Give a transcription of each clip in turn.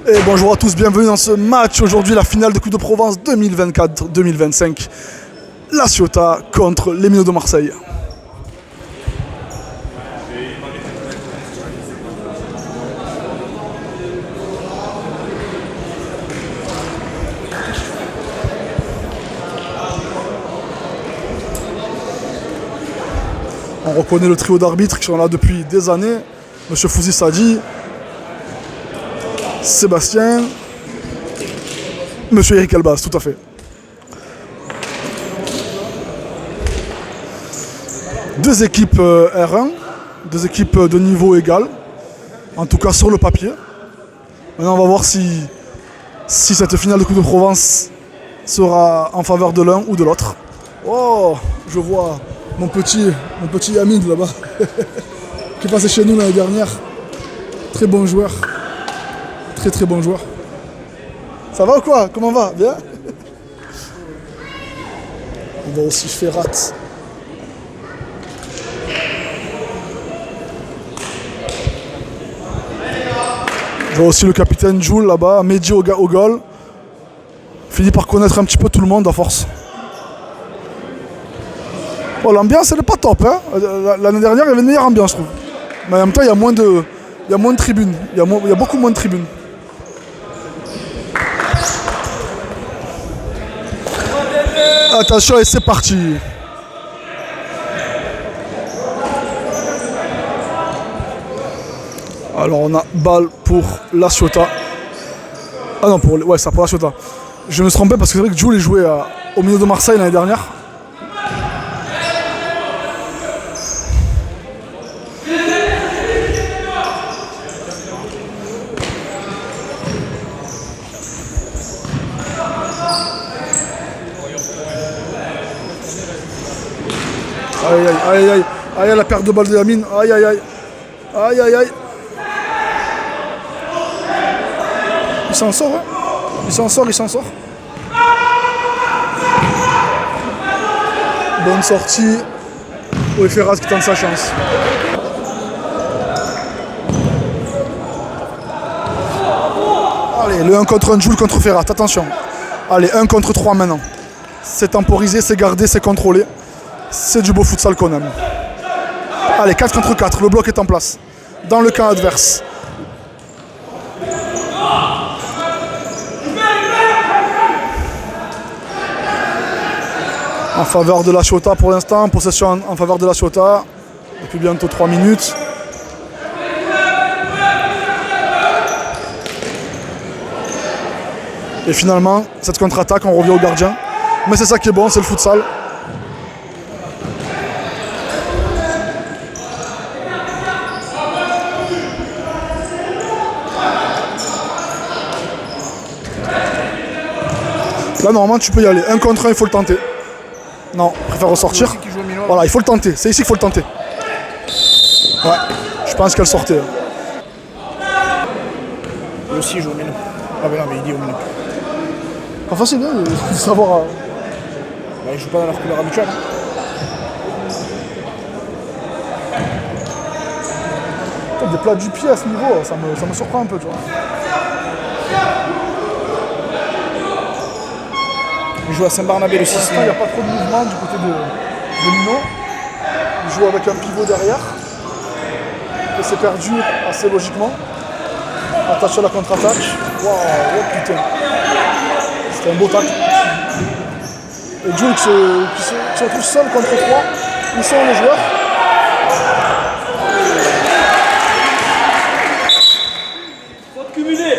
Et bonjour à tous, bienvenue dans ce match. Aujourd'hui, la finale de Coupe de Provence 2024-2025. La Ciotat contre les Minots de Marseille. On reconnaît le trio d'arbitres qui sont là depuis des années. Monsieur Fouzi Sadi, Sébastien, Monsieur Eric Elbaz, tout à fait. Deux équipes R1, deux équipes de niveau égal, en tout cas sur le papier. Maintenant on va voir si cette finale de Coupe de Provence sera en faveur de l'un ou de l'autre. Oh, je vois mon petit Hamid là-bas, qui est passé chez nous l'année dernière. Très bon joueur. Très bon joueur. Ça va ou quoi? Comment va? Bien? On voit aussi Ferrat. Je vois aussi le capitaine Jules là-bas, Mehdi au goal. Finit par connaître un petit peu tout le monde à force. Bon, l'ambiance elle est pas top, hein. L'année dernière il y avait une meilleure ambiance, je trouve. Mais en même temps il y a moins de tribunes. Il y a beaucoup moins de tribunes. Attention et c'est parti. Alors on a balle pour la Ciotat. Ah non, pour la Ciotat. Je me suis trompé parce que c'est vrai que Jules jouait au Minots de Marseille l'année dernière. Aïe, la perte de balle de Yamine. Aïe. Il s'en sort, hein. Il s'en sort. Bonne sortie. Oui, Ferraz qui tente sa chance. Allez, le 1 contre 1, Jules contre Ferrat, attention. Allez, 1 contre 3 maintenant. C'est temporisé, c'est gardé, c'est contrôlé. C'est du beau futsal qu'on aime. Allez, 4 contre 4, le bloc est en place. Dans le camp adverse. En faveur de la Ciotat pour l'instant, possession en faveur de la Ciotat. Depuis bientôt 3 minutes. Et finalement, cette contre-attaque, on revient au gardien. Mais c'est ça qui est bon, c'est le futsal. Là, normalement, tu peux y aller. 1 contre 1, il faut le tenter. Non, je préfère ressortir. Voilà, il faut le tenter. C'est ici qu'il faut le tenter. Ouais, je pense qu'elle sortait. Lui aussi, il joue au Minots. Ah, ben non, mais il dit au Minots. Pas facile, hein, de savoir. Bah, ils jouent pas dans leur couleur habituelle. Des plats du pied à ce niveau, ça me surprend un peu, tu vois. Il joue à Saint-Barnabé le 6. Il n'y a pas trop de mouvement du côté de Minots. Il joue avec un pivot derrière. Et c'est perdu assez logiquement. Attention à la contre-attaque. Waouh, oh putain. C'était un beau tacle. Et Jules qui se retrouve seul contre 3. Où sont les joueurs? Faute cumulée.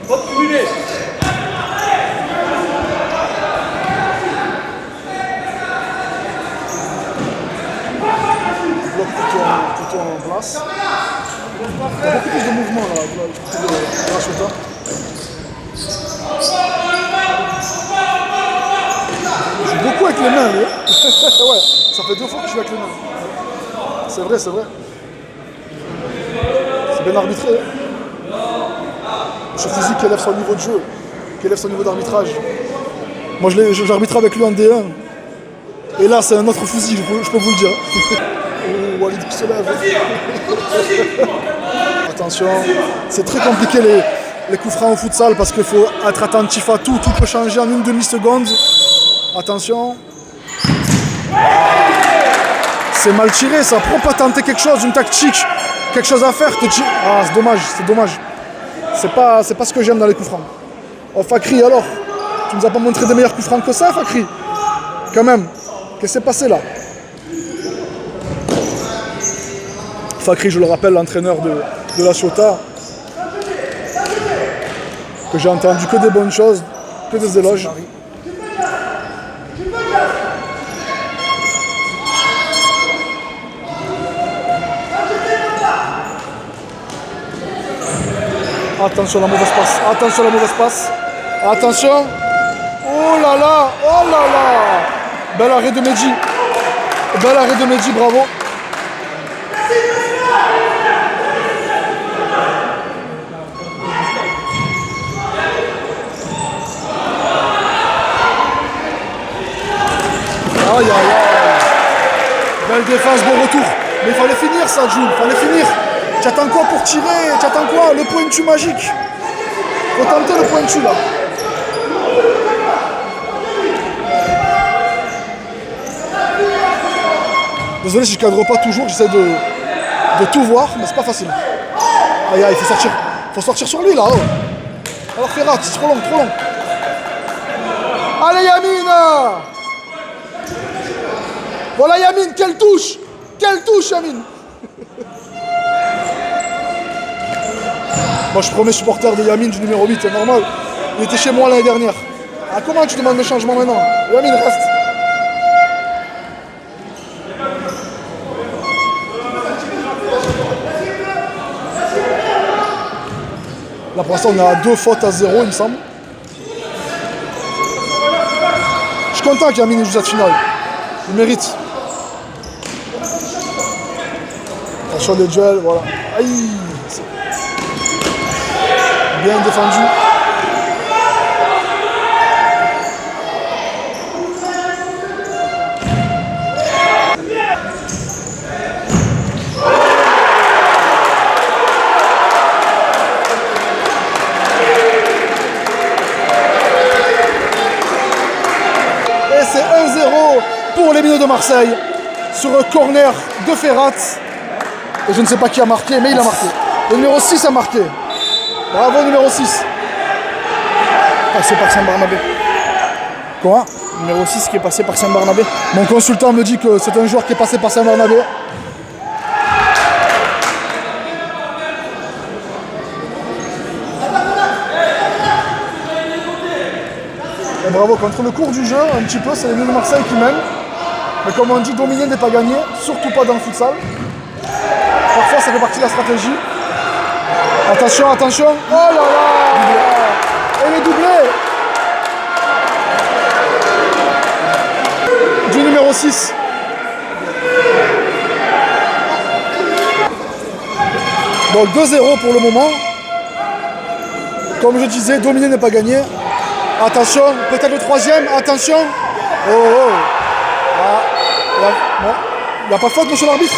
Faute cumulée. Bloc plutôt en place. Il y a beaucoup plus de mouvement là, de la Ciotat. Il joue beaucoup avec les mains, lui. Ouais, ça fait 2 fois qu'il joue avec les mains. C'est vrai. C'est bien arbitré. Je Fouzi qui élève son niveau de jeu, qui élève son niveau d'arbitrage. Moi j'arbitre avec lui en D1. Et là c'est un autre Fouzi, je peux vous le dire. Oh, Walid qui se lève. Attention, c'est très compliqué les coups francs au futsal parce qu'il faut être attentif à tout. Tout peut changer en une demi-seconde. Attention. C'est mal tiré, ça. Pourquoi pas tenter quelque chose, une tactique, quelque chose à faire. Ah, c'est dommage, c'est dommage. C'est pas ce que j'aime dans les coups francs. Oh, Fakri, alors, tu nous as pas montré des meilleurs coups francs que ça, Fakri? Quand même, qu'est-ce qui s'est passé là? Fakri, je le rappelle, l'entraîneur de la Ciotat, que j'ai entendu que des bonnes choses, que des éloges. Attention la mauvaise passe, attention la mauvaise passe, attention. Oh là là, oh là là. Bel arrêt de Mehdi, bel arrêt de Mehdi, bravo. Aïe aïe aïe. Belle défense, bon retour. Mais il fallait finir ça, Jules, il fallait finir. Tu attends quoi pour tirer? Tu attends quoi? Le pointu magique. Faut tenter le pointu là. Désolé si je cadre pas toujours, j'essaie de tout voir, mais c'est pas facile. Aïe aïe, faut sortir sur lui là. Oh. Alors Ferrat, c'est trop long, trop long. Allez Yamine. Voilà Yamine, quelle touche! Quelle touche Yamine! Moi je suis premier supporter de Yamine du numéro 8, c'est normal. Il était chez moi l'année dernière. Ah comment tu demandes le changement maintenant? Yamine reste. Là pour l'instant on a 2 fautes à 0 il me semble. Je suis content qu'Yamine joue cette finale. Il mérite. Attention des duels, voilà. Aïe. Bien défendu. Et c'est 1-0 pour les Minots de Marseille sur un corner de Ferrat. Et je ne sais pas qui a marqué, mais il a marqué. Le numéro 6 a marqué. Bravo, numéro 6. Passé par Saint-Barnabé. Quoi? Numéro 6 qui est passé par Saint-Barnabé. Mon consultant me dit que c'est un joueur qui est passé par Saint-Barnabé. Et bravo, contre le cours du jeu, un petit peu, c'est les Minots de Marseille qui mènent. Mais comme on dit, dominer n'est pas gagner, surtout pas dans le futsal. Parfois, ça fait partie de la stratégie. Attention, attention. Oh là là. Et le doublé du numéro 6. Donc 2-0 pour le moment. Comme je disais, dominer n'est pas gagner. Attention, peut-être le troisième. Attention. Oh oh. Ah, il n'y a pas faute, monsieur l'arbitre.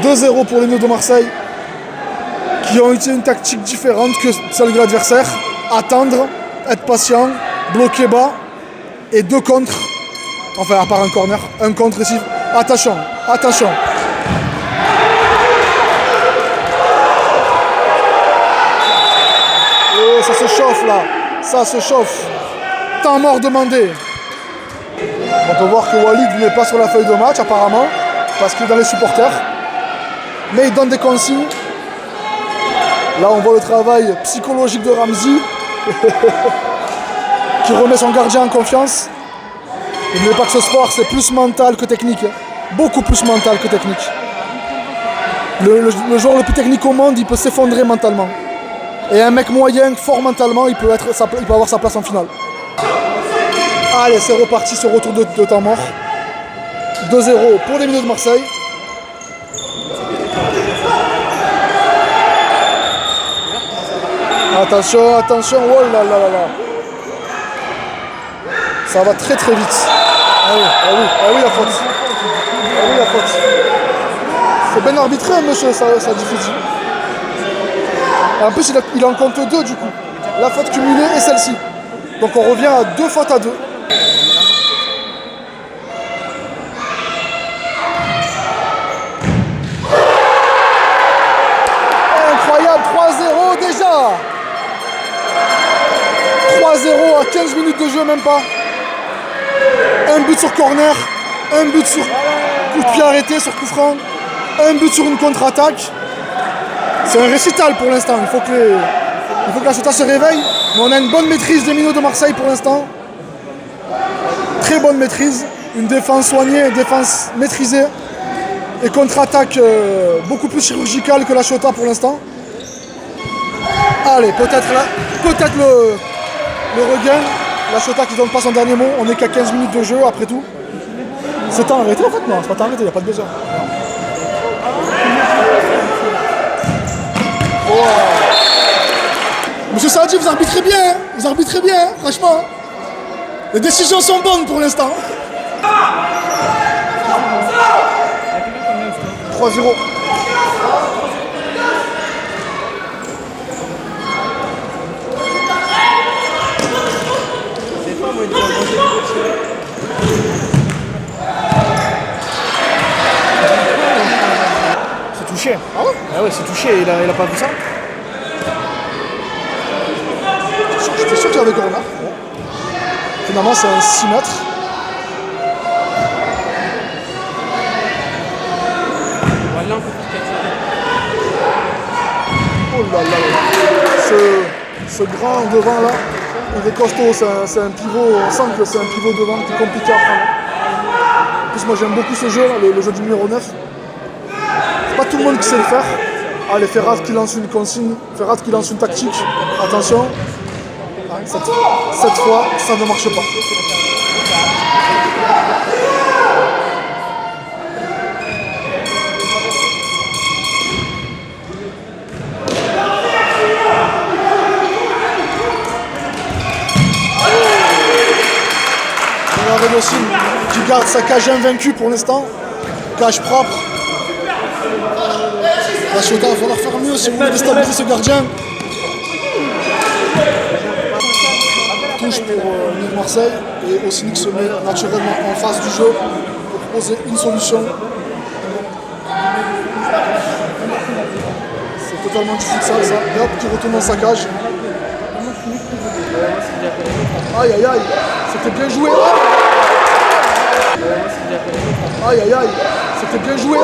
2-0 pour les Minots de Marseille, qui ont utilisé une tactique différente que celle de l'adversaire. Attendre, être patient, bloquer bas, et 2 contres. Enfin, à part un corner, un contre ici. Attention, attention. Oh, ça se chauffe là, ça se chauffe. Temps mort demandé. On peut voir que Walid n'est pas sur la feuille de match apparemment, parce qu'il est dans les supporters. Mais il donne des consignes. Là on voit le travail psychologique de Ramzi, qui remet son gardien en confiance. N'oubliez pas que ce sport c'est plus mental que technique. Beaucoup plus mental que technique. Le joueur le plus technique au monde, il peut s'effondrer mentalement. Et un mec moyen, fort mentalement, il peut avoir sa place en finale. Allez, c'est reparti ce retour de temps mort. 2-0 pour les Minots de Marseille. Attention, attention, oh là là là là. Ça va très très vite. Ah oui, ah oui, ah oui la faute. Ah oui la faute. Faut bien arbitrer, monsieur, ça diffuse. En plus, il en compte 2 du coup. La faute cumulée et celle-ci. Donc on revient à 2 fautes à 2. Incroyable, 3-0 déjà. 3-0 à 15 minutes de jeu, même pas. Un but sur corner, un but sur coup de pied arrêté, sur coup franc, un but sur une contre-attaque. C'est un récital pour l'instant. Il faut que la Ceuta se réveille. Mais on a une bonne maîtrise des minots de Marseille pour l'instant. Très bonne maîtrise. Une défense soignée, une défense maîtrisée. Et contre-attaque beaucoup plus chirurgicale que la Ceuta pour l'instant. Allez, peut-être le regain. La Ceuta qui ne donne pas son dernier mot. On n'est qu'à 15 minutes de jeu après tout. C'est temps arrêté en fait? Non, c'est pas temps arrêté, il n'y a pas de besoin. Oh. Monsieur Saadi, vous arbitrez bien, hein, vous arbitrez bien, hein, franchement. Les décisions sont bonnes pour l'instant. 3-0. C'est touché. Ah ouais? Ah ouais, c'est touché, il a pas vu ça. J'étais sûr qu'il y avait corner. Bon. Finalement, c'est un 6 mètres. Oh là là là. Ce grand devant là, il est costaud, c'est un pivot, on sent que c'est un pivot devant qui est compliqué à prendre. En plus, moi j'aime beaucoup ce jeu là, le jeu du numéro 9. C'est pas tout le monde qui sait le faire. Allez, Ferrat qui lance une consigne, Ferrat qui lance une tactique. Attention. Cette fois, ça ne marche pas. On a Redosine qui garde sa cage invaincue pour l'instant. Cage propre. La Ceuta, il va falloir faire mieux si vous voulez déstabiliser ce gardien. Touche pour Marseille et Ossinic se met naturellement en face du jeu pour proposer une solution. C'est totalement du futsal ça. Et hop, qui retourne dans sa cage. Aïe aïe aïe, c'était bien joué. Aïe aïe aïe, c'était bien joué.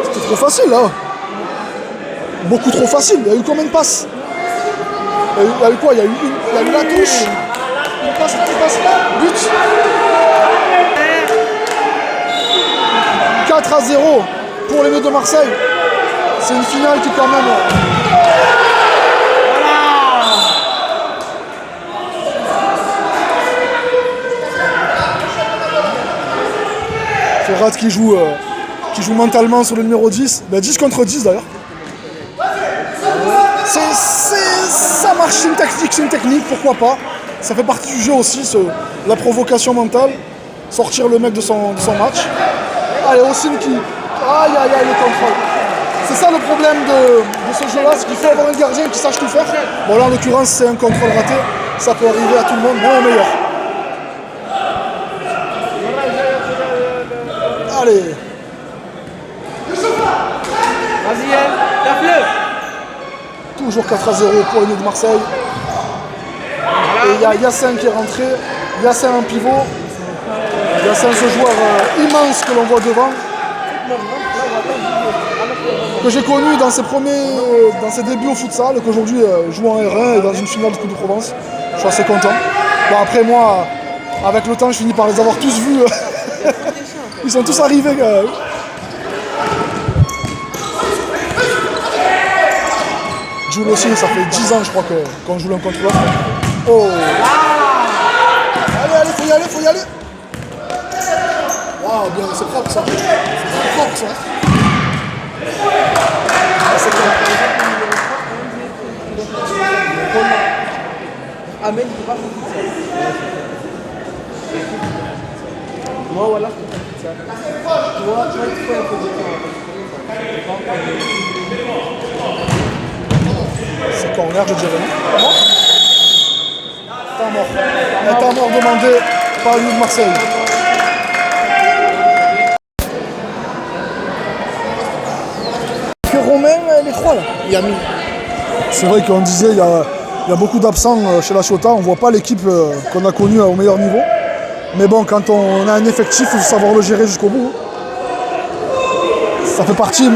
C'était trop facile là. Beaucoup trop facile. Il y a eu combien de passes? Il y a eu quoi? Il y a eu la touche. Une passe là, but. 4-0 pour les Bleus de Marseille. C'est une finale qui quand même... Ferrat qui joue mentalement sur le numéro 10. Ben 10 contre 10 d'ailleurs. Ça marche, c'est une technique, pourquoi pas. Ça fait partie du jeu aussi, la provocation mentale. Sortir le mec de son match. Allez, Ossine qui... Aïe aïe aïe, le contrôle. C'est ça le problème de ce jeu-là, c'est qu'il faut avoir un gardien qui sache tout faire. Bon là en l'occurrence c'est un contrôle raté. Ça peut arriver à tout le monde, même au meilleur. Allez. Vas-y, tape-le. Toujours 4-0 pour les Bleus de Marseille. Et il y a Yassin qui est rentré. Yassin en pivot. Yassin, ce joueur immense que l'on voit devant. Que j'ai connu dans ses débuts au futsal, qu'aujourd'hui joue en R1 et dans une finale du Coupe de Provence. Je suis assez content. Bon après moi, avec le temps, je finis par les avoir tous vus. Ils sont tous arrivés. Joue aussi, ça fait 10 ans je crois qu'on joue l'un contre l'autre. Oh. Allez, faut y aller. Waouh, bien, c'est propre ça. C'est propre ça. Ahmed, il peut pas faire ça. Moi, voilà, je peux faire ça. Toi, il te faut un peu de temps. C'est corner, je dirais. Non. Temps mort. Un temps mort demandé par l'Union de Marseille. Que Romain, les trois là. Il a mis. C'est vrai qu'on disait il y a beaucoup d'absents chez la Chota. On ne voit pas l'équipe qu'on a connue au meilleur niveau. Mais bon, quand on a un effectif, il faut savoir le gérer jusqu'au bout. Ça fait partie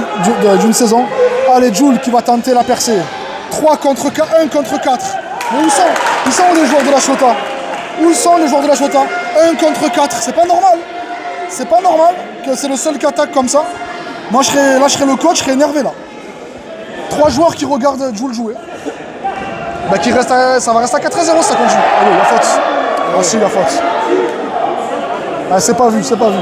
d'une saison. Allez, Jules qui va tenter la percée. 3 contre 4, 1 contre 4. Mais où sont les joueurs de la Chota? Où sont les joueurs de la Chota? 1 contre 4, c'est pas normal. C'est pas normal que c'est le seul qui attaque comme ça. Moi, je serais le coach, je serais énervé là. 3 joueurs qui regardent Jules jouer. Bah, ça va rester à 4-0 si ça continue. Allez, la faute. Ah si, la faute. Ah, c'est pas vu, c'est pas vu.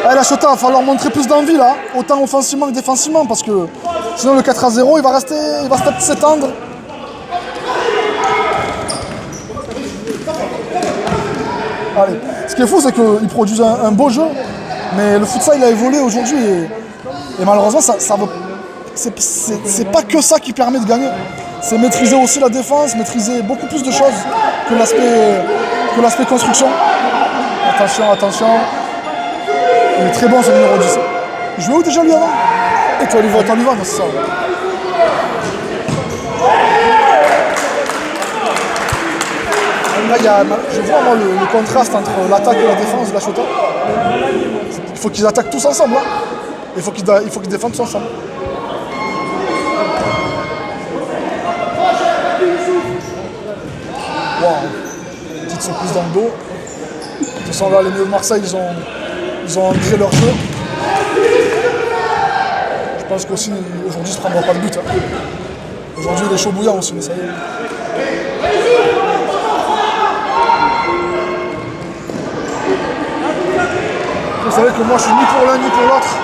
Eh, la Chota, il va falloir montrer plus d'envie là, autant offensivement que défensivement, parce que sinon le 4-0 il va s'étendre. Allez, ce qui est fou, c'est qu'ils produisent un beau jeu, mais le futsal il a évolué aujourd'hui et malheureusement c'est pas que ça qui permet de gagner. C'est maîtriser aussi la défense, maîtriser beaucoup plus de choses que l'aspect construction. Attention, attention. Il est très bon ce numéro 10. Il jouait où déjà lui avant? Et toi, Olivan, c'est ça. Là, je vois moi le contraste entre l'attaque et la défense de la Chota. Il faut qu'ils attaquent tous ensemble. Hein. Il faut qu'ils défendent tous ensemble. Wow. Petite surprise dans le dos. De toute façon, là, les milieux de Marseille, ils ont ancré leur jeu. Je pense qu'aussi, aujourd'hui, il ne se prendra pas de but. Hein. Aujourd'hui, il est chaud bouillant aussi, mais ça y est. Vous savez que moi, je suis ni pour l'un ni pour l'autre.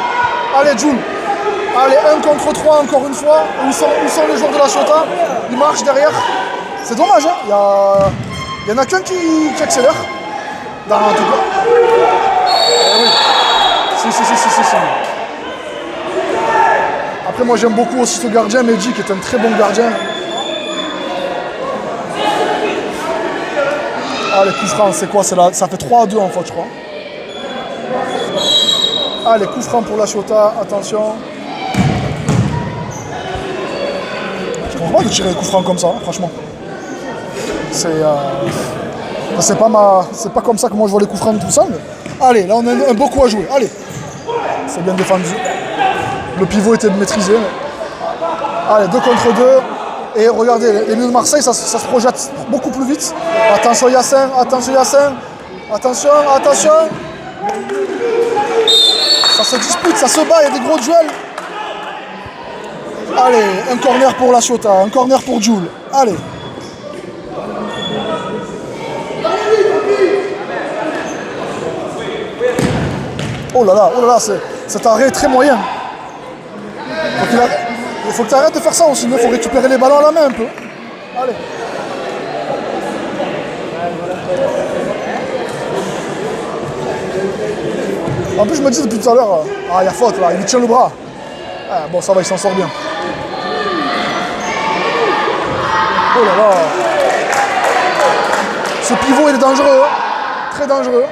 Allez, Jules. Allez, 1 contre 3, encore une fois. Où sont les joueurs de la Chota? Ils marchent derrière. C'est dommage, hein. Il y en a qu'un qui accélère. Dans tout cas. Oui. Si. Après, moi, j'aime beaucoup aussi ce gardien, Mehdi, qui est un très bon gardien. Allez, coup franc, c'est quoi? Ça fait 3-2 en faute, je crois. Allez, coup franc pour la Chota, attention. Je comprends pas de tirer les coups francs comme ça, hein, franchement. C'est pas comme ça que moi je vois les coups francs tout ça, mais... Allez, là on a un beau coup à jouer, allez. C'est bien défendu. Le pivot était maîtrisé. Mais... Allez, 2 contre 2. Et regardez, les milieux de Marseille, ça se projette beaucoup plus vite. Attention Yassin. Attention. Ça se dispute, ça se bat, il y a des gros duels. Allez, un corner pour la Chota, un corner pour Jules. Allez. Oh là là, cet arrêt est très moyen. Il faut que tu arrêtes de faire ça aussi, il faut récupérer les ballons à la main un peu. Allez. En plus, je me dis depuis tout à l'heure, il y a faute là, il lui tient le bras. Ah, bon, ça va, il s'en sort bien. Oh là là. Ce pivot, il est dangereux, hein. Très dangereux.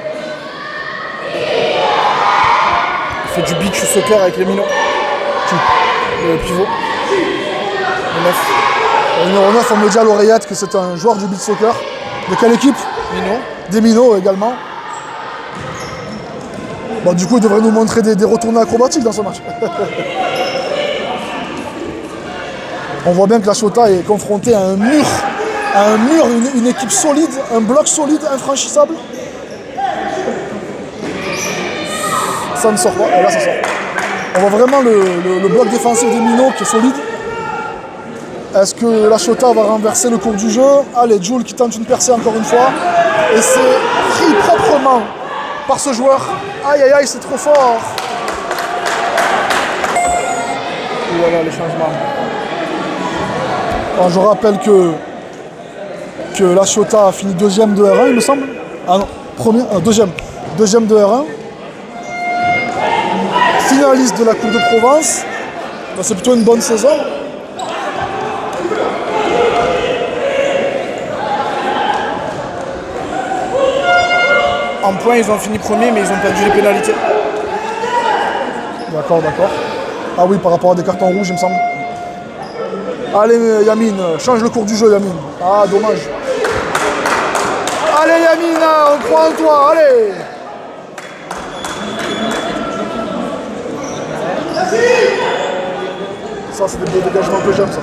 Il fait du beach soccer avec les minots. Le pivot. Le 9. Le numéro 9, on me dit à l'oreillette que c'est un joueur du beach soccer. De quelle équipe? Minots. Des minots également. Bon, du coup, il devrait nous montrer des retournées acrobatiques dans ce match. On voit bien que la Chota est confrontée à un mur, une équipe solide, un bloc solide, infranchissable. Ça ne sort pas, et là ça sort. On voit vraiment le bloc défensif des minots qui est solide. Est-ce que la Chota va renverser le cours du jeu? Allez, Jules qui tente une percée encore une fois. Et c'est pris proprement par ce joueur. Aïe aïe aïe, c'est trop fort. Et voilà les changements. Alors, je rappelle que la Chota a fini 2e de R1, il me semble. Ah non, deuxième. Deuxième de R1. Finaliste de la Coupe de Provence. Ben, c'est plutôt une bonne saison. En points, ils ont fini premier, mais ils ont perdu les pénalités. D'accord. Ah oui, par rapport à des cartons rouges, il me semble. Allez, Yamine, change le cours du jeu, Yamine. Ah, dommage. Allez, Yamine, on croit en toi, allez. Ça, c'est des dégagements que j'aime, ça.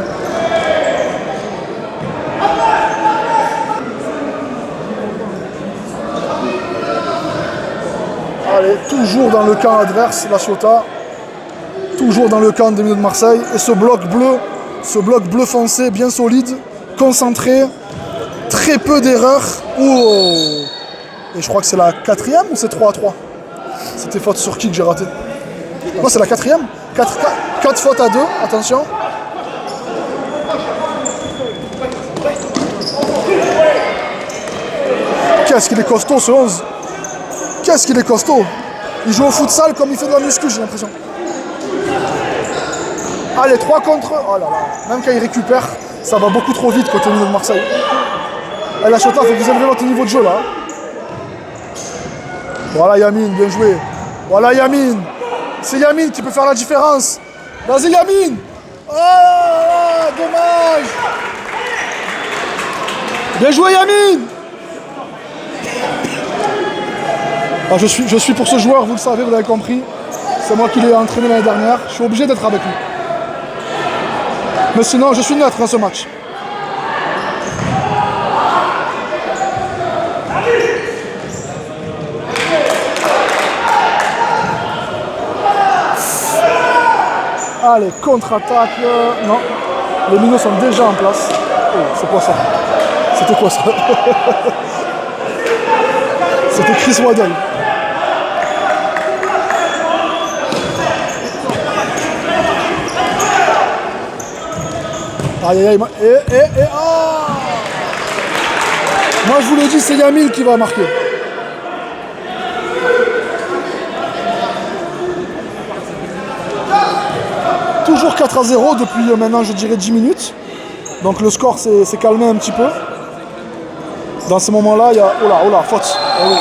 Allez, toujours dans le camp adverse, la Ciotat. Toujours dans le camp des Minots de Marseille. Et ce bloc bleu foncé, bien solide, concentré, très peu d'erreurs. Oh. Et je crois que c'est la quatrième ou c'est 3-3 ? C'était faute sur qui que j'ai raté ? Non, c'est la quatrième. 4 fautes à 2, attention. Qu'est-ce qu'il est costaud ce 11. Qu'est-ce qu'il est costaud. Il joue au futsal comme il fait de la muscu, j'ai l'impression. Allez, 3 contre... Oh là là. Même quand il récupère, ça va beaucoup trop vite côté Minots de Marseille. Et la Ciotat, il faut que vous élevez votre niveau de jeu là. Voilà Yamine, bien joué. Voilà Yamine. C'est Yamine qui peut faire la différence. Vas-y Yamine. Oh, dommage. Bien joué Yamine. Ah, je suis pour ce joueur, vous le savez, vous l'avez compris. C'est moi qui l'ai entraîné l'année dernière. Je suis obligé d'être avec lui. Mais sinon, je suis neutre dans ce match. Allez, contre-attaque. Non, les Minots sont déjà en place. Oh, c'est quoi ça? C'était quoi ça? C'était Chris Waddell. Aïe aïe aïe. Oh, moi je vous l'ai dit, c'est Yamil qui va marquer. Toujours 4-0 depuis maintenant je dirais 10 minutes. Donc le score s'est calmé un petit peu. Dans ce moment-là, il y a... Oh là, faute. Oh oui.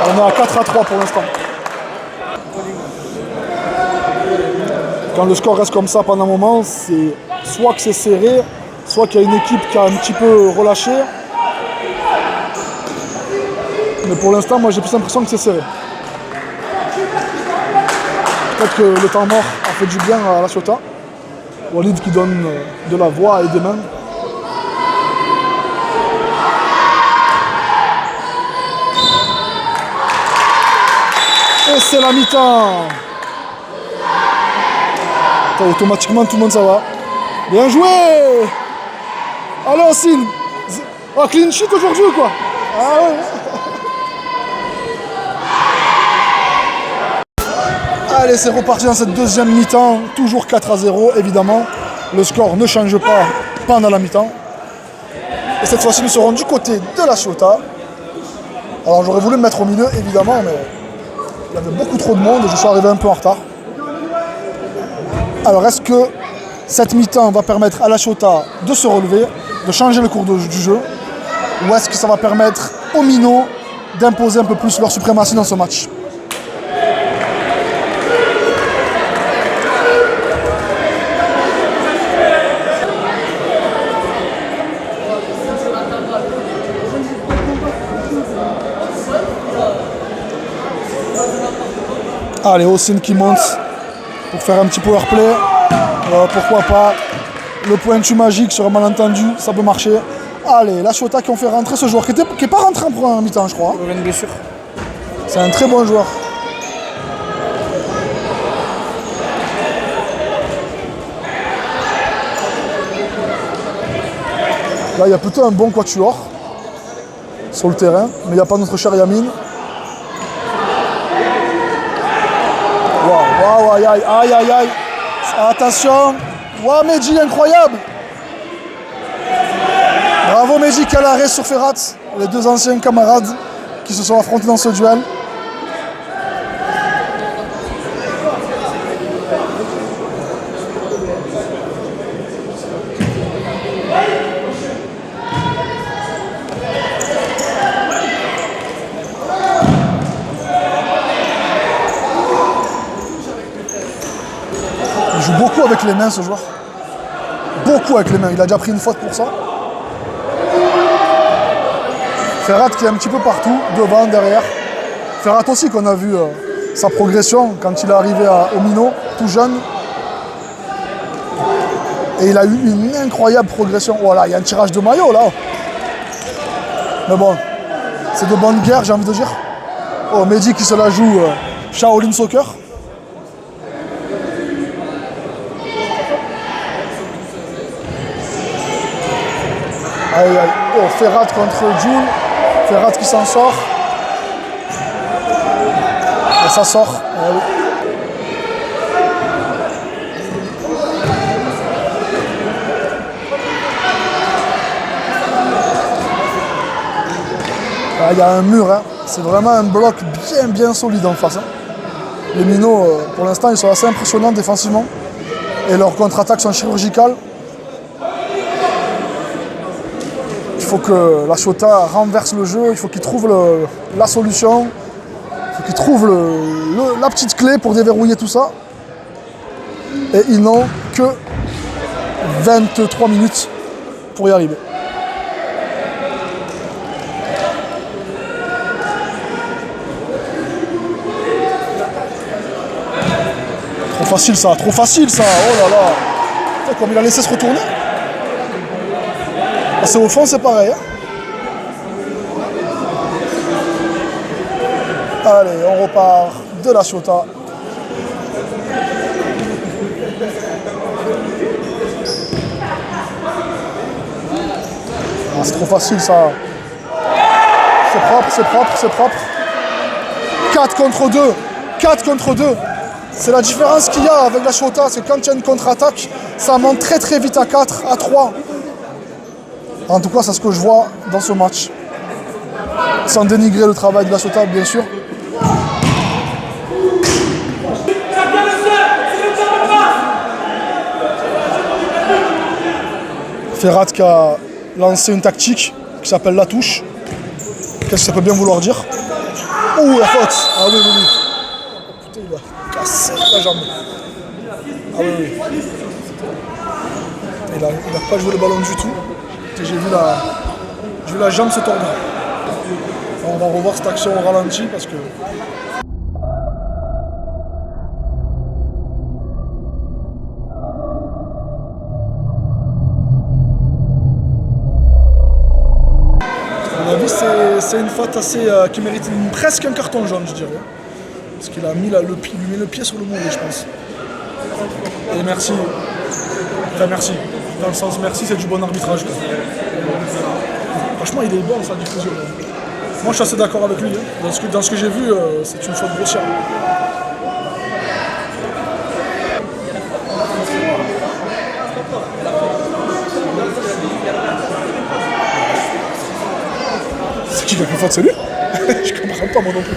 On est à 4-3 pour l'instant. Quand le score reste comme ça pendant un moment, c'est soit que c'est serré, soit qu'il y a une équipe qui a un petit peu relâché. Mais pour l'instant, moi j'ai plus l'impression que c'est serré. Peut-être que le temps mort a fait du bien à la Ciotat. Walid qui donne de la voix et des mains. Et c'est la mi-temps. Automatiquement tout le monde ça va. Bien joué. Allez Ossine. Oh, clean sheet aujourd'hui ou quoi? Ah ouais. Allez, c'est reparti dans cette deuxième mi-temps. Toujours 4-0 évidemment. Le score ne change pas pendant la mi-temps. Et cette fois-ci nous serons du côté de la Ciotat. Alors j'aurais voulu me mettre au milieu évidemment, mais il y avait beaucoup trop de monde et je suis arrivé un peu en retard. Alors est-ce que cette mi-temps va permettre à la Ciotat de se relever, de changer le cours du jeu, ou est-ce que ça va permettre aux Minots d'imposer un peu plus leur suprématie dans ce match? Allez, Ossine qui monte pour faire un petit power play. Pourquoi pas. Le pointu magique sur un malentendu, ça peut marcher. Allez, la Ciotat qui ont fait rentrer ce joueur qui n'est pas rentré en première mi-temps, je crois. Il revient de blessure. C'est un très bon joueur. Là, il y a plutôt un bon quatuor sur le terrain, mais il n'y a pas notre cher Yamine. Waouh, aïe, aïe. Attention. Waouh, Medji, incroyable. Bravo Medji, quel arrêt sur Ferrat. Les deux anciens camarades qui se sont affrontés dans ce duel. Il joue beaucoup avec les mains ce joueur. Beaucoup avec les mains. Il a déjà pris une faute pour ça. Ferrat qui est un petit peu partout, devant, derrière. Ferrat aussi qu'on a vu sa progression quand il est arrivé au Minot, tout jeune. Et il a eu une incroyable progression. Voilà, il y a un tirage de maillot là. Mais bon, c'est de bonne guerre, j'ai envie de dire. Oh, Mehdi qui se la joue Shaolin Soccer. Aïe, aïe. Oh, Ferrat contre Jules. Ferrat qui s'en sort. Et ça sort. Ah, oui. Ah, il y a un mur, hein. C'est vraiment un bloc bien solide en face. Hein. Les Minots, pour l'instant, ils sont assez impressionnants défensivement. Et leurs contre-attaques sont chirurgicales. Il faut que la Chota renverse le jeu, il faut qu'il trouve la solution, il faut qu'il trouve la petite clé pour déverrouiller tout ça. Et ils n'ont que 23 minutes pour y arriver. Trop facile ça, trop facile ça, oh là là. Putain, comme il a laissé se retourner. C'est au fond, c'est pareil. Hein. Allez, on repart de la Chota. Ah, c'est trop facile ça. C'est propre, c'est propre, c'est propre. 4 contre 2. 4 contre 2. C'est la différence qu'il y a avec la Chota, c'est quand il y a une contre-attaque, ça monte très vite à 4, à 3. En tout cas, c'est ce que je vois dans ce match. Sans dénigrer le travail de la Chota, bien sûr. Ferrat qui a lancé une tactique qui s'appelle la touche. Qu'est-ce que ça peut bien vouloir dire? Ouh, la faute! Ah oui, oui, oui. Putain, il a cassé la jambe. Ah oui, oui. Il n'a pas joué le ballon du tout. J'ai vu la jambe se tordre. On va revoir cette action au ralenti parce que... À mon avis, c'est une faute assez qui mérite presque un carton jaune, je dirais. Parce qu'il a mis lui met le pied sur le mollet, je pense. Et merci. Enfin, merci. Dans le sens merci, c'est du bon arbitrage. Quoi. Franchement, il est bon sa diffusion. Moi, je suis assez d'accord avec lui. Hein. Dans ce que j'ai vu, c'est une faute grossière. C'est qui qui a fait faute, c'est lui? Je comprends pas, moi non plus.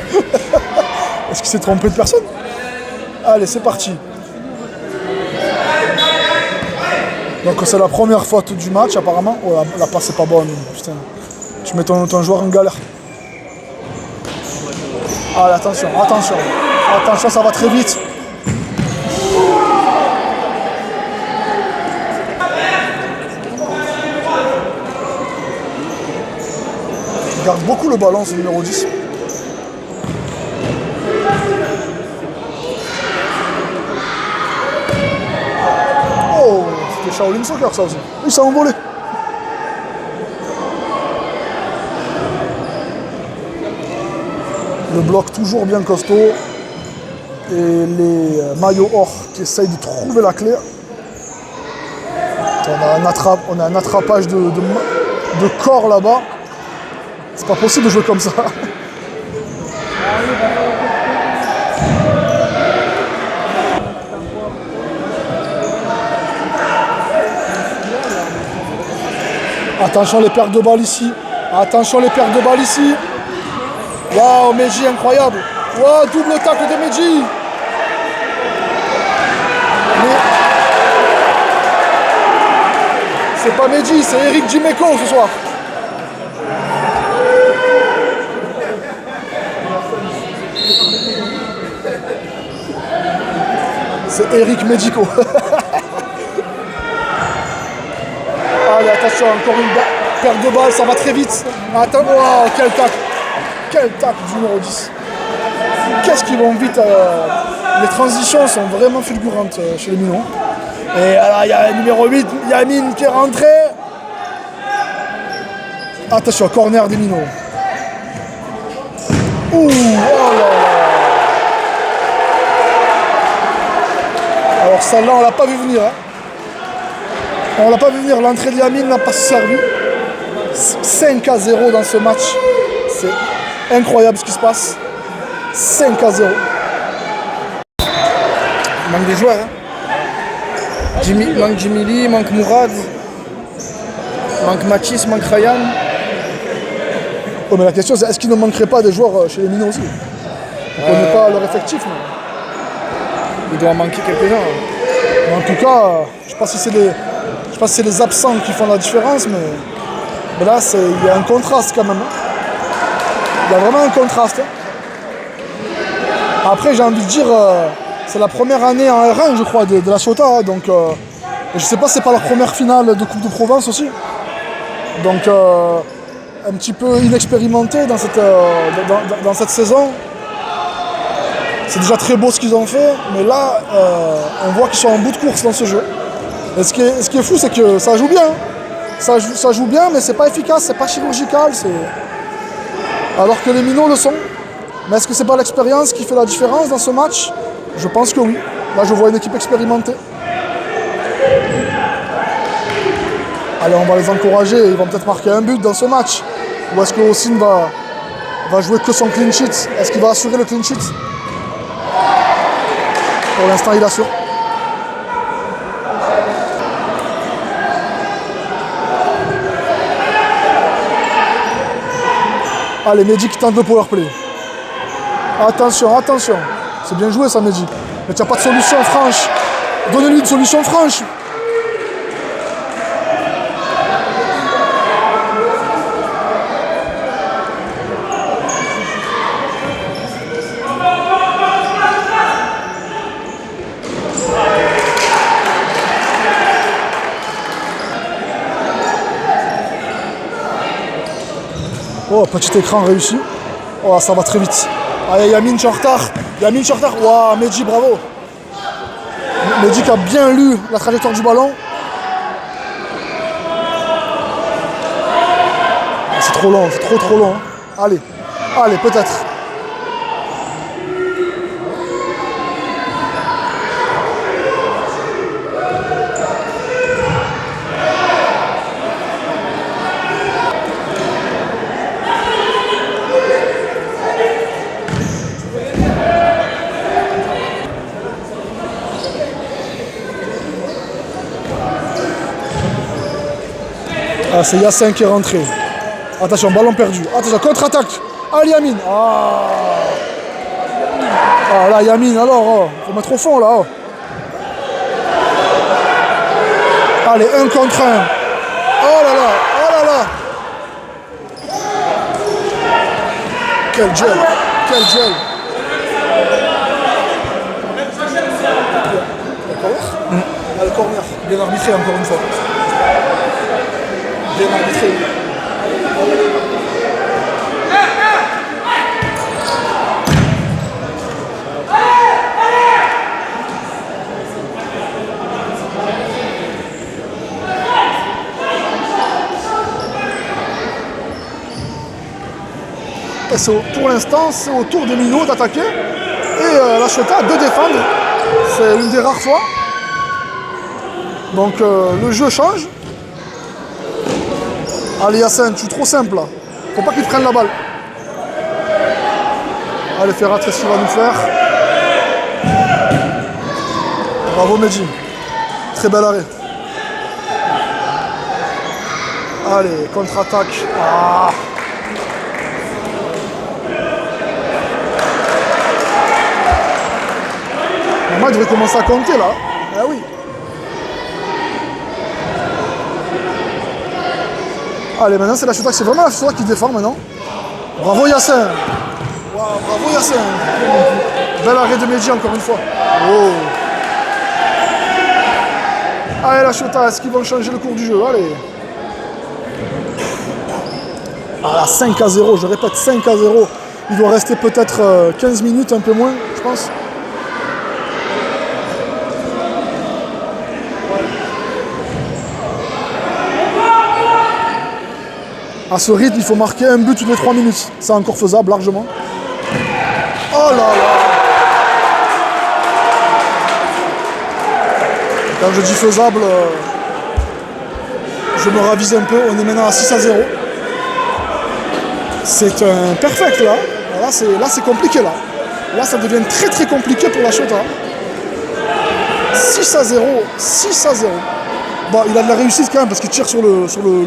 Est-ce qu'il s'est trompé de personne? Allez, c'est parti. Donc c'est la première faute du match apparemment. Oh, la passe est pas bonne. Putain. Tu mets ton joueur en galère. Allez, attention, attention. Attention, ça va très vite. Il garde beaucoup le ballon, ce numéro 10. Oh, c'était Shaolin Soccer ça aussi. Il s'est envolé. Le bloc toujours bien costaud. Et les maillots or qui essayent de trouver la clé. On a un attrapage de corps là-bas. C'est pas possible de jouer comme ça. Attention les pertes de balles ici. Attention les pertes de balles ici. Waouh, Meji, incroyable. Waouh, double tacle de Meji. Mais... c'est pas Meji, c'est Eric Dimeco ce soir. C'est Eric Medico. Allez, attention, encore une perte de balle, ça va très vite. Attends, wow, quel tacle. Quel tacle du numéro 10. Qu'est-ce qu'ils vont vite. Les transitions sont vraiment fulgurantes chez les Minots. Et là, il y a le numéro 8, Yamine qui est rentré. Attention, corner des Minots. Ouh, oh là là. Alors celle-là, on l'a pas vu venir. Hein. On l'a pas vu venir. L'entrée de Yamine n'a pas servi. 5-0 dans ce match. C'est incroyable ce qui se passe. 5-0. Il manque des joueurs. Hein. Il manque Jimmy Lee, il manque Mourad. Il manque Mathis, il manque Ryan. Oh, mais la question c'est est-ce qu'il ne manquerait pas des joueurs chez les Minots aussi? On ne connaît pas leur effectif. Mais... il doit en manquer quelques-uns. Mais en tout cas, je ne sais pas si c'est les absents qui font la différence, mais là, il y a un contraste quand même. Il y a vraiment un contraste. Après, j'ai envie de dire, c'est la première année en R1, je crois, de la Chota. Donc, je ne sais pas si c'est pas leur première finale de Coupe de Provence aussi. Donc, un petit peu inexpérimenté dans cette saison. C'est déjà très beau ce qu'ils ont fait, mais là, on voit qu'ils sont en bout de course dans ce jeu. Et ce qui est fou, c'est que ça joue bien. Ça joue bien, mais c'est pas efficace, c'est pas chirurgical. Alors que les Minots le sont. Mais est-ce que c'est pas l'expérience qui fait la différence dans ce match? Je pense que oui. Là, je vois une équipe expérimentée. Allez, on va les encourager. Ils vont peut-être marquer un but dans ce match. Ou est-ce que Ossine va jouer que son clean sheet? Est-ce qu'il va assurer le clean sheet? Pour l'instant, il assure. Allez, Mehdi qui tente le powerplay. Attention, attention. C'est bien joué ça, Mehdi. Mais tu n'as pas de solution franche. Donnez-lui une solution franche. Oh, petit écran réussi. Oh, ça va très vite. Allez, Yamine, tu es en retard. Yamine, tu es en retard. Waouh, Mehdi, bravo. Mehdi qui a bien lu la trajectoire du ballon. C'est trop long, c'est trop long. Allez, allez, peut-être. Ah, c'est Yassin qui est rentré. Attention, ballon perdu. Attention, contre-attaque. Allez, Yamine. Ah, là, Yamine, alors. Oh. Faut mettre au fond, là. Oh. Allez, 1 contre 1. Oh là là, oh là là. Quel gel, quel gel. Le corner, bien arbitré encore une fois. Bien arbitré. Pour l'instant, c'est au tour des Minots d'attaquer et la Chota de défendre. C'est une des rares fois. Donc le jeu change. Allez Yassin, tu es trop simple là. Faut pas qu'il prenne la balle. Allez Ferrat, qu'est-ce qu'il va nous faire? Bravo Mehdi. Très bel arrêt. Allez, contre-attaque. Ah. devrait commencer à compter là. Ah oui. Allez, maintenant c'est la Chota, c'est vraiment la Chota qui défend maintenant. Bravo Yassin. Wow, bravo Yassin. Bel arrêt de Mehdi encore une fois. Oh. Allez la Chota, est-ce qu'ils vont changer le cours du jeu? Allez. Ah, 5-0, je répète, 5-0. Il doit rester peut-être 15 minutes, un peu moins, je pense. À ce rythme, il faut marquer un but toutes les 3 minutes. C'est encore faisable, largement. Oh là là! Quand je dis faisable, je me ravise un peu. On est maintenant à 6-0. C'est un perfect là. Là c'est compliqué là. Là ça devient très très compliqué pour la Chota. 6-0. 6-0. Bon, il a de la réussite quand même parce qu'il tire sur le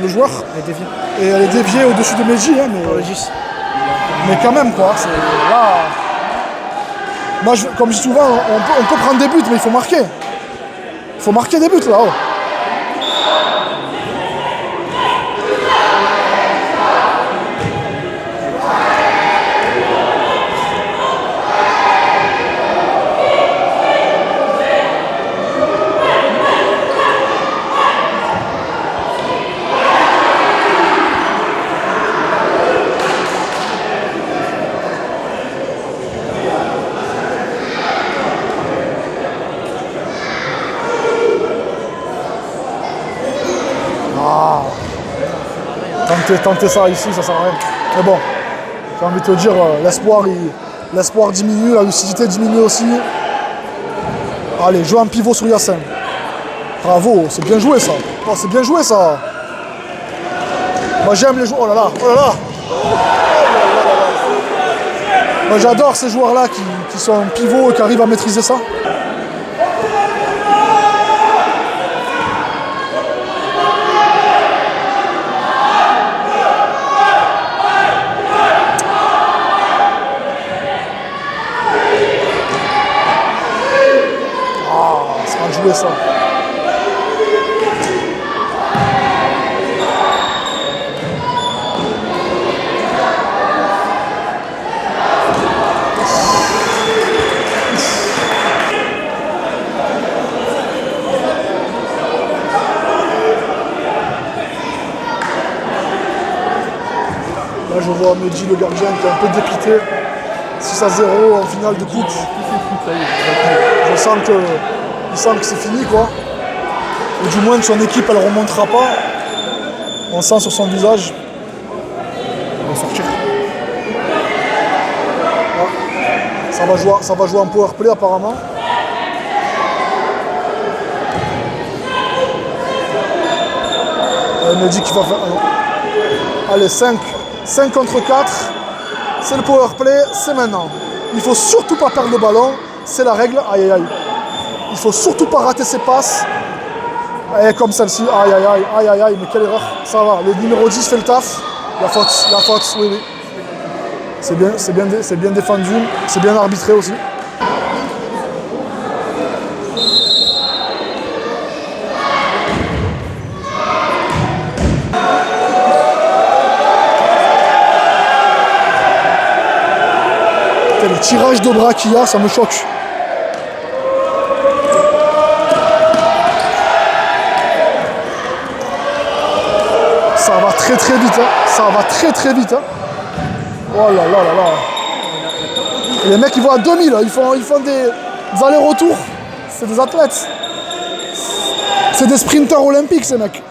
joueur. Elle est déviée. Et elle est déviée au-dessus de Mehdi. Hein, mais quand même quoi. Là... Moi, comme je dis souvent, on peut prendre des buts, mais il faut marquer. Il faut marquer des buts là. Oh. Tenter ça ici, ça sert à rien. Mais bon, j'ai envie de te dire, l'espoir diminue, la lucidité diminue aussi. Allez, jouer en pivot sur Yassin. Bravo, c'est bien joué ça. Oh, c'est bien joué ça. Moi j'aime les joueurs. Oh là là, oh là là. Moi j'adore ces joueurs-là qui sont pivots et qui arrivent à maîtriser ça. Jouer ça. Là je vois Mehdi le gardien qui est un peu dépité. 6-0 en finale de coupe. Je sens que il sent que c'est fini quoi. Ou du moins que son équipe elle remontera pas. On sent sur son visage. Il va sortir. Ah, ça va jouer en power play apparemment. Il me dit qu'il va faire. Allez, 5 contre 4. C'est le power play, c'est maintenant. Il faut surtout pas perdre le ballon. C'est la règle. Aïe aïe aïe. Il faut surtout pas rater ses passes. Et comme celle-ci, aïe aïe aïe, aïe aïe aïe, mais quelle erreur. Ça va, le numéro 10 fait le taf. La faute, oui, oui. C'est bien défendu, c'est bien arbitré aussi. Le tirage de bras qu'il y a, ça me choque. Ça va très très vite, hein. Ça va très très vite. Hein. Oh là là là là. Et les mecs ils vont à 2000, ils font des allers-retours. C'est des athlètes. C'est des sprinteurs olympiques ces mecs.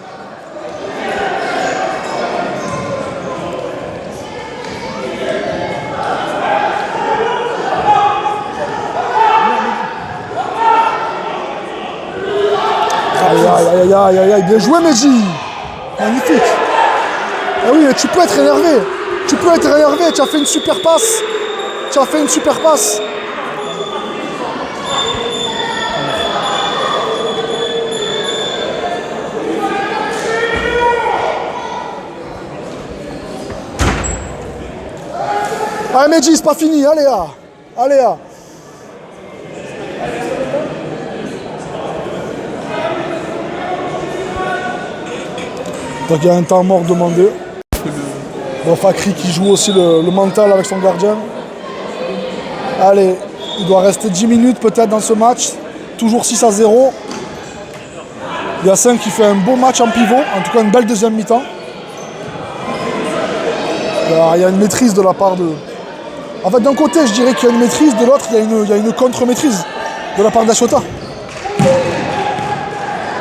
Aïe aïe aïe aïe, bien joué Mehdi. Magnifique. Ah oui, mais tu peux être énervé. Tu peux être énervé, tu as fait une super passe. Tu as fait une super passe. Allez Mehdi, c'est pas fini, allez là. Allez là. Donc il y a un temps mort demandé. Bon, Fakri qui joue aussi le mental avec son gardien. Allez, il doit rester 10 minutes peut-être dans ce match. Toujours 6-0. Yacine qui fait un beau match en pivot, en tout cas une belle deuxième mi-temps. Il y a une maîtrise de la part de... En fait, d'un côté, je dirais qu'il y a une maîtrise, de l'autre, il y a une contre-maîtrise de la part d'Achota.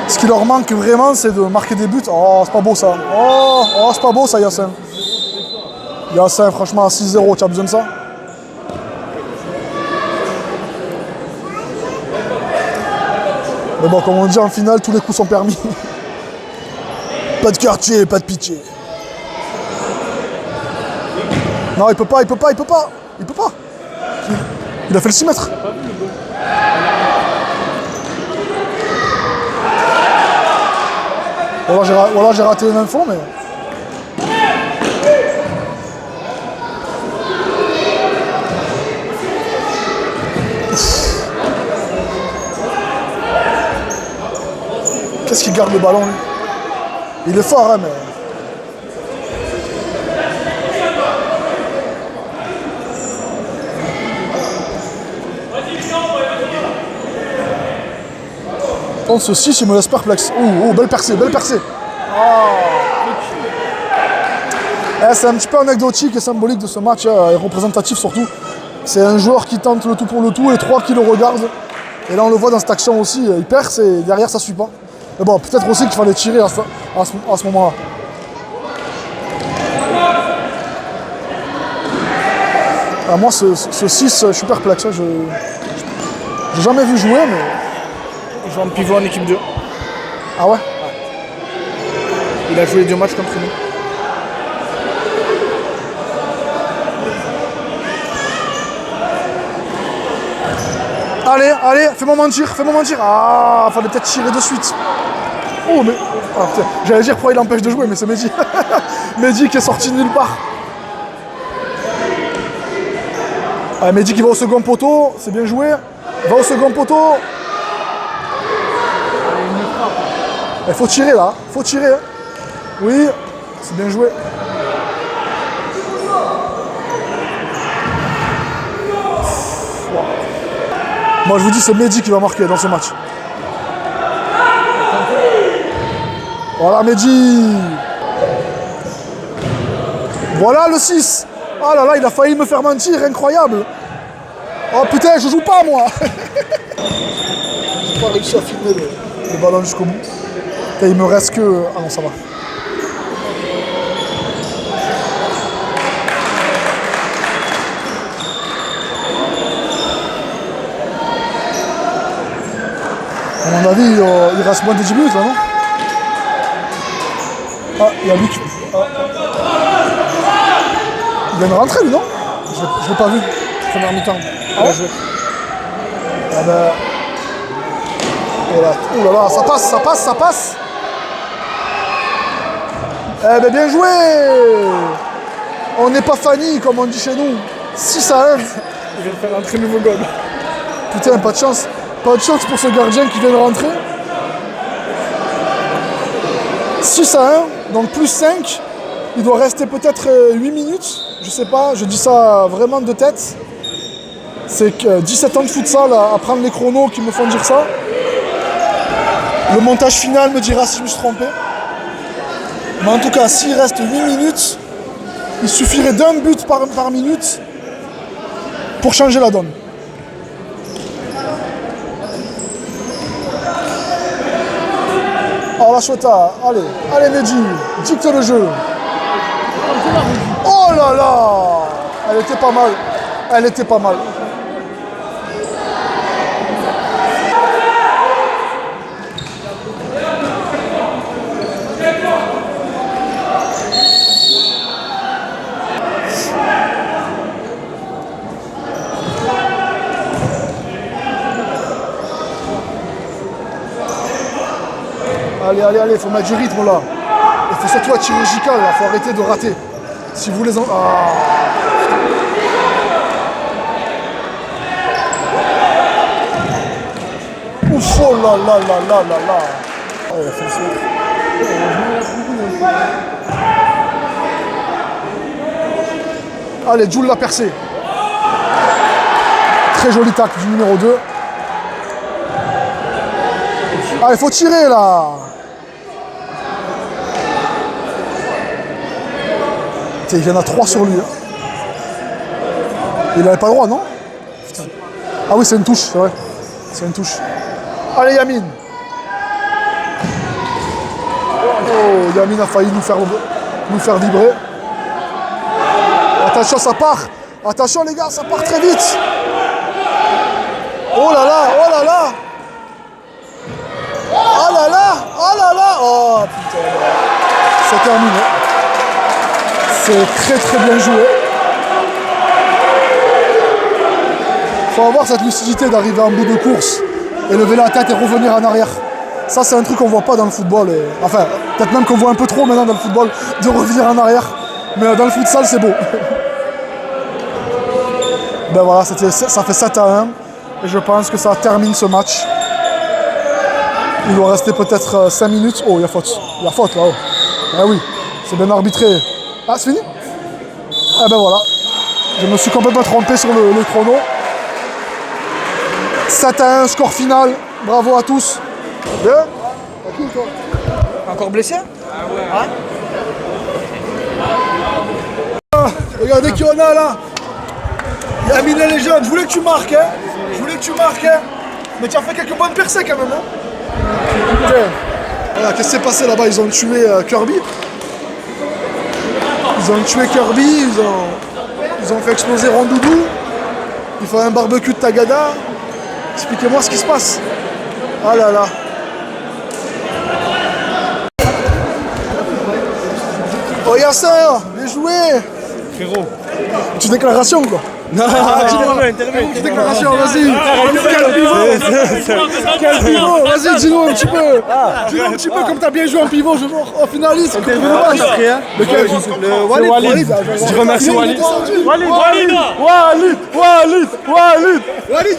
Ce qui leur manque vraiment, c'est de marquer des buts. Oh, c'est pas beau ça. Oh, c'est pas beau ça, Yacine. Yacine, franchement, à 6-0, tu as besoin de ça? Mais bon, comme on dit en finale, tous les coups sont permis. Pas de quartier, pas de pitié. Non, il peut pas. Il a fait le 6 mètres. Voilà, j'ai raté une info, mais... Qu'est-ce qu'il garde le ballon, lui? Il est fort, hein, mais... Attends, ce 6, il me laisse perplexe. Oh, belle percée. C'est un petit peu anecdotique et symbolique de ce match, et représentatif surtout. C'est un joueur qui tente le tout pour le tout et 3 qui le regardent. Et là, on le voit dans cette action aussi, il perce et derrière, ça ne suit pas. Mais bon, peut-être aussi qu'il fallait tirer à ce moment-là. Ah, moi, ce 6, je suis perplexe. Hein, j'ai jamais vu jouer, mais... Il joue en pivot en équipe 2. Ah ouais? Il a joué 2 matchs contre nous. Allez, fais-moi mentir. Ah, fallait peut-être tirer de suite. Oh, mais... Ah, putain. J'allais dire pourquoi il empêche de jouer, mais c'est Mehdi. Mehdi qui est sorti de nulle part. Ah, Mehdi qui va au second poteau, c'est bien joué. Va au second poteau. Il faut tirer là, Oui, c'est bien joué. Moi je vous dis, c'est Mehdi qui va marquer dans ce match. Voilà Mehdi. Voilà le 6. Oh là là, il a failli me faire mentir, incroyable. Oh putain, je joue pas moi. J'ai pas réussi à filmer le ballon jusqu'au bout. Et il me reste que... Ah non, ça va. À mon avis, il reste moins de 10 minutes là, non? Ah, il y a lui qui... Ah. Il vient de rentrer, lui, non? Je l'ai pas vu. Première mi-temps. Ah ouais? Ah ben... Oh là là, ça passe. Eh ben bien joué. On n'est pas Fanny comme on dit chez nous. 6-1. Il vient de faire entrer le nouveau goal. Putain, pas de chance. Pas de chance pour ce gardien qui vient de rentrer. 6-1, donc plus 5. Il doit rester peut-être 8 minutes. Je sais pas, je dis ça vraiment de tête. C'est que 17 ans de futsal à prendre les chronos qui me font dire ça. Le montage final me dira si je me suis trompé. Mais en tout cas, s'il reste 8 minutes, il suffirait d'un but par minute pour changer la donne. Alors la Chota, allez Mehdi, dicte le jeu. Oh là là, elle était pas mal. Allez, il faut mettre du rythme là. Il faut surtout être chirurgical là, faut arrêter de rater. Si vous les en... Ah. Ouf, oh là là. Oh, il a fait le saut. Allez, Jules l'a percé. Très joli tacle du numéro 2. Ah, il faut tirer là. Tiens, il y en a 3 sur lui. Hein. Il n'avait pas le droit, non? Ah oui, c'est une touche, c'est vrai. C'est une touche. Allez, Yamin. Oh, Yamin a failli nous faire vibrer. Attention, ça part. Attention, les gars, ça part très vite. Oh là là, oh là là. Oh là là, oh là là. Oh putain. C'est terminé. C'est très très bien joué. Faut avoir cette lucidité d'arriver en bout de course et lever la tête et revenir en arrière. Ça, c'est un truc qu'on voit pas dans le football. Enfin, peut-être même qu'on voit un peu trop maintenant dans le football, de revenir en arrière. Mais dans le futsal, c'est beau. Ben voilà, ça fait 7-1. Et je pense que ça termine ce match. Il doit rester peut-être 5 minutes. Oh, il y a faute. Il y a faute là-haut. Ah oui, c'est bien arbitré. Ah, c'est fini? Eh ben voilà. Je me suis complètement trompé sur le chrono. 7-1, score final. Bravo à tous. Bien. Tranquille, toi. Encore blessé? Regardez qui on a là. Yamin les jeunes, je voulais que tu marques, hein. Je voulais que tu marques, hein. Mais tu as fait quelques bonnes percées quand même, hein. Putain. Voilà, qu'est-ce qui s'est passé là-bas? Ils ont tué Kirby. Ils ont tué Kirby, ils ont fait exploser Rondoudou. Ils font un barbecue de Tagada. Expliquez-moi ce qui se passe. Ah là là. Oh Yasser, bien joué. Frérot. Petite déclaration quoi. Non, Petite déclaration, vas-y. Quel pivot, vas-y, dis-nous un petit peu. Dis-nous un petit peu comme t'as bien joué en pivot, je vois au finaliste. Walid. Je remercie Walid. Walid,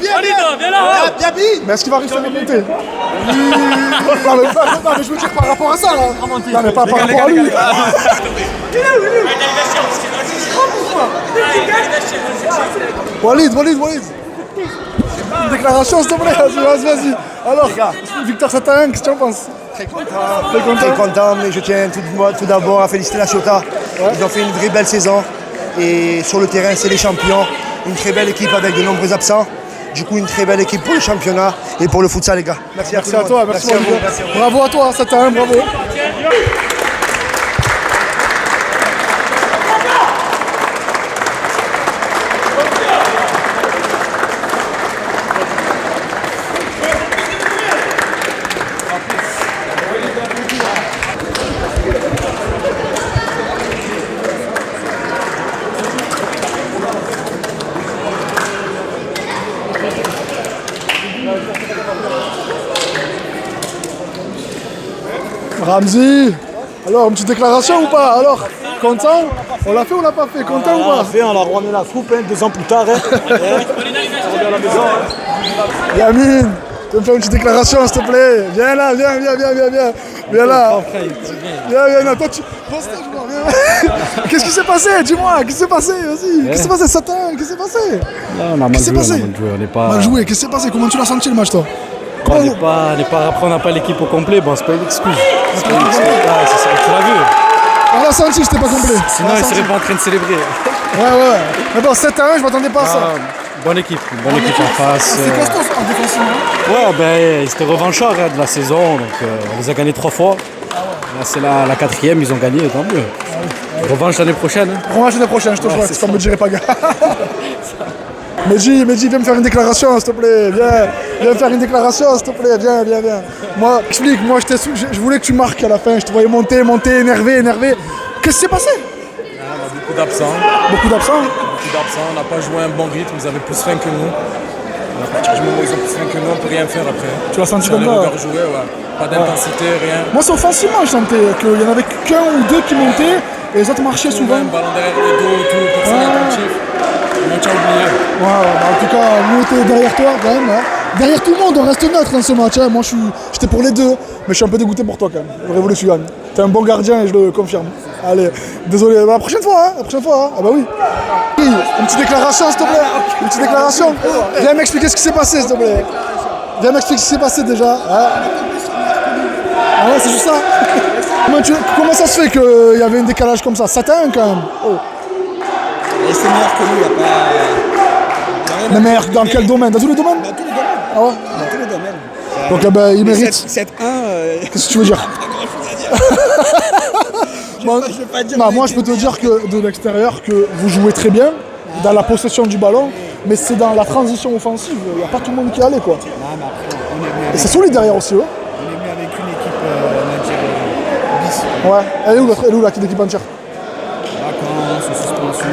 viens là. Mais est-ce qu'il va réussir à monter? Non, mais je veux dire par rapport à ça là. Non, mais pas par rapport à lui. Walid. Une déclaration s'il te plaît, vas-y. Alors, Victor 7-1, qu'est-ce que tu en penses? Très content, mais je tiens tout d'abord à féliciter la Ciotat. Ils ont fait une vraie belle saison et sur le terrain c'est les champions. Une très belle équipe avec de nombreux absents. Du coup une très belle équipe pour le championnat et pour le futsal les gars. Merci à toi, merci à vous. Bravo à toi, 7-1, bravo. Ramzi, alors une petite déclaration ou pas? Alors, content? On l'a fait ou on l'a pas fait? Content ou On pas? l'a fait, on a ramené la coupe 2 ans plus tard. On revient à la maison. Yamin, tu veux me faire une petite déclaration s'il te plaît? Viens là, viens là. Viens, toi tu... Qu'est-ce qui s'est passé? Dis-moi, qu'est-ce qui s'est passé? Vas-y, qu'est-ce qui s'est passé? Satan, qu'est-ce qui s'est passé? On a mal Qu'est-ce qui s'est passé? on n'est pas... Mal joué, qu'est-ce qui s'est passé? Comment tu l'as senti le match toi? Après, on n'a pas l'équipe au complet, bon, c'est pas une excuse. C'est pas une excuse. Ah, c'est ça, tu l'as vu. On l'a senti, c'était pas complet. Sinon, il serait pas en train de célébrer. Ouais. Mais bon, 7-1, je m'attendais pas à ça. Bonne équipe en face. C'est costaud en défensivement. Ouais, ben, c'était revanchards de la saison, donc on les a gagnés 3 fois. Là, c'est la 4e, ils ont gagné, tant mieux. Revanche l'année prochaine. Hein. Revanche l'année prochaine, je te jure, c'est comme me dirait pas gars. Mehdi, viens me faire une déclaration, s'il te plaît. Viens me faire une déclaration, s'il te plaît. Viens. Moi, explique, je voulais que tu marques à la fin. Je te voyais monter, énervé. Qu'est-ce qui s'est passé? Beaucoup d'absents. Beaucoup d'absents. On n'a pas joué un bon rythme, ils avaient plus faim que nous. À partir du moment où ils ont plus faim que nous, on ne peut rien faire après. Tu l'as senti Si on comme les ça? regarde jouer, ouais. Pas d'intensité, rien. Moi, c'est offensivement, je sentais qu'il y en avait qu'un ou deux qui montaient et les autres marchaient souvent. Un ballon derrière le dos, tout, personne attentif. On t'a oublié. Ouais, en tout cas, nous, on était derrière toi quand même. Hein. Derrière tout le monde, on reste neutre dans ce match. Hein. Moi, j'étais pour les deux, mais je suis un peu dégoûté pour toi quand même. J'aurais voulu que tu gagnes. T'es un bon gardien et je le confirme. Allez, désolé. La prochaine fois, hein. La prochaine fois. Hein. Ah bah oui. Une petite déclaration, s'il te plaît. Une petite déclaration. Viens m'expliquer ce qui s'est passé, s'il te plaît. Viens m'expliquer ce qui s'est passé déjà. Hein. Ah ouais, c'est juste ça. Comment ça se fait qu'il y avait un décalage comme ça? Satin quand même. Oh. Et c'est meilleur que nous, il n'y a pas. Mais meilleur dans quel domaine? Dans tous les domaines? Dans tous les domaines. Ah ouais. Dans tous les domaines. Donc eh ben, il mérite. 7-1. Qu'est-ce que tu veux dire? Je vais pas dire. Non, moi je peux te dire que de l'extérieur que vous jouez très bien dans la possession du ballon, mais c'est dans la transition offensive. Il n'y a pas tout le monde qui est allé quoi. Non, mais après, on est venu Et c'est solide derrière aussi, ouais. on est venu avec une équipe, on va dire, bis. Ouais. Elle est où l'équipe entière? Vacances, suspension.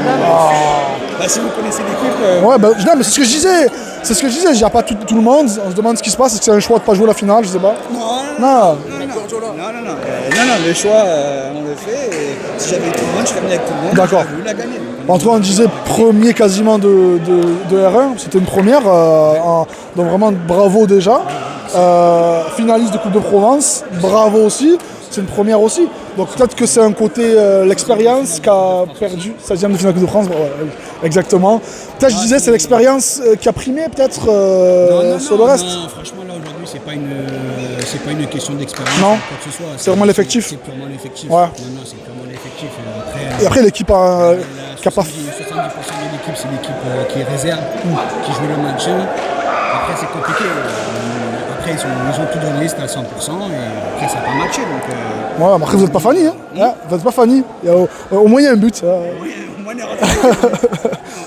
Bah, si vous connaissez l'équipe. Ouais, bah, non, mais c'est ce que je disais. C'est ce que je disais. Il n'y a pas tout le monde. On se demande ce qui se passe. Est-ce que c'est un choix de ne pas jouer la finale? Je sais pas. Non. Non, le choix, on le fait. Et si j'avais tout le monde, je serais venu avec tout le monde. D'accord. J'aurais voulu la gagner. En tout cas, on disait premier quasiment de R1. C'était une première. Donc vraiment bravo déjà. Finaliste de Coupe de Provence. Bravo aussi. C'est une première aussi. Donc peut-être que c'est un côté l'expérience qui a perdu 16e de finale de Coupe de France. Ouais, exactement. Peut-être je disais c'est l'expérience qui a primé peut-être sur le reste. Non, franchement là aujourd'hui c'est pas une question d'expérience. Non. Quoi que ce soit. C'est vraiment l'effectif. C'est purement l'effectif. Ouais. Non, c'est purement l'effectif. Et après l'équipe qui a pas. 70% de l'équipe c'est l'équipe qui est réserve, qui joue le maintien. Après c'est compliqué. Après ils ont tout donné, c'était à 100% et après ça n'a pas matché. Donc, Ouais, mais après vous n'êtes pas Fanny. Hein. Ouais, vous n'êtes pas Fanny. Au moins il y a un but. au moins,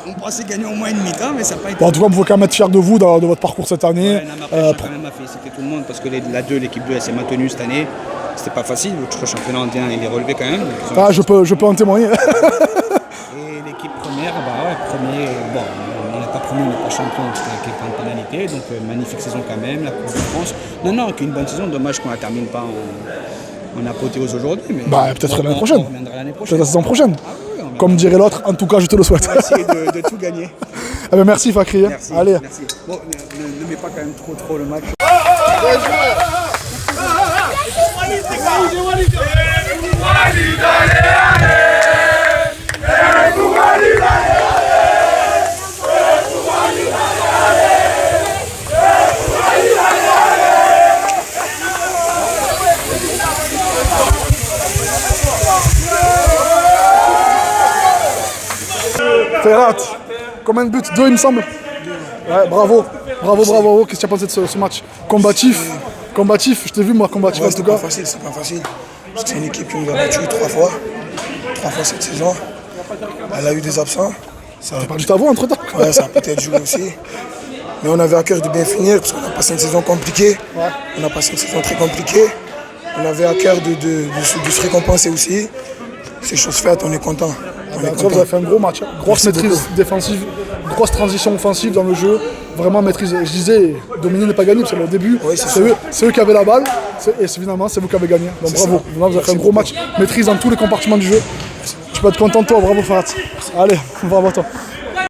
on pensait gagner au moins une mi-temps, mais ça n'a pas été. Bon, en tout cas, on peut quand même être fiers de vous, de votre parcours cette année. Ouais, non, mais après, je tiens quand même à féliciter tout le monde parce que l'équipe 2 elle s'est maintenue cette année. C'était pas facile, le championnat indien il est relevé quand même. Ah, je peux en témoigner. Et l'équipe première, premier, bon, on n'est pas premier, on n'est pas champion, c'était avec les points de pénalité, donc magnifique saison quand même, la Coupe de France. Non, qu'une bonne saison, dommage qu'on la termine pas en apothéose aujourd'hui. Mais peut-être l'année prochaine. On reviendra l'année prochaine. Peut-être la saison prochaine. Ah oui, on verra. Comme dirait l'autre, en tout cas, je te le souhaite. On va essayer de tout gagner. Eh ben, merci Fakri. Merci. Allez. Merci. Bon, ne mets pas quand même trop le match. Ferrat, combien de buts? 2 il me semble. Ouais, bravo. Qu'est-ce que tu as pensé de ce match? Combatif, je t'ai vu moi combatif en tout cas. C'est pas facile. Parce que c'est une équipe qui nous a battus 3 fois cette saison. Elle a eu des absents. T'as perdu ta voix entre temps. Ouais, ça a peut-être joué aussi. Mais on avait à cœur de bien finir parce qu'on a passé une saison compliquée. Ouais. On a passé une saison très compliquée. On avait à cœur de se récompenser aussi. C'est chose faite, on est content. Vous avez fait un gros match, hein. Grosse maîtrise défensive, grosse transition offensive dans le jeu, vraiment maîtrise. Je disais, dominer n'est pas gagné, parce que au début, oui, c'est eux qui avaient la balle, et finalement c'est vous qui avez gagné. Donc bravo, vous avez fait un gros match, maîtrise dans tous les compartiments du jeu. Tu peux être content de toi, bravo Ferrat. Allez, bravo à toi.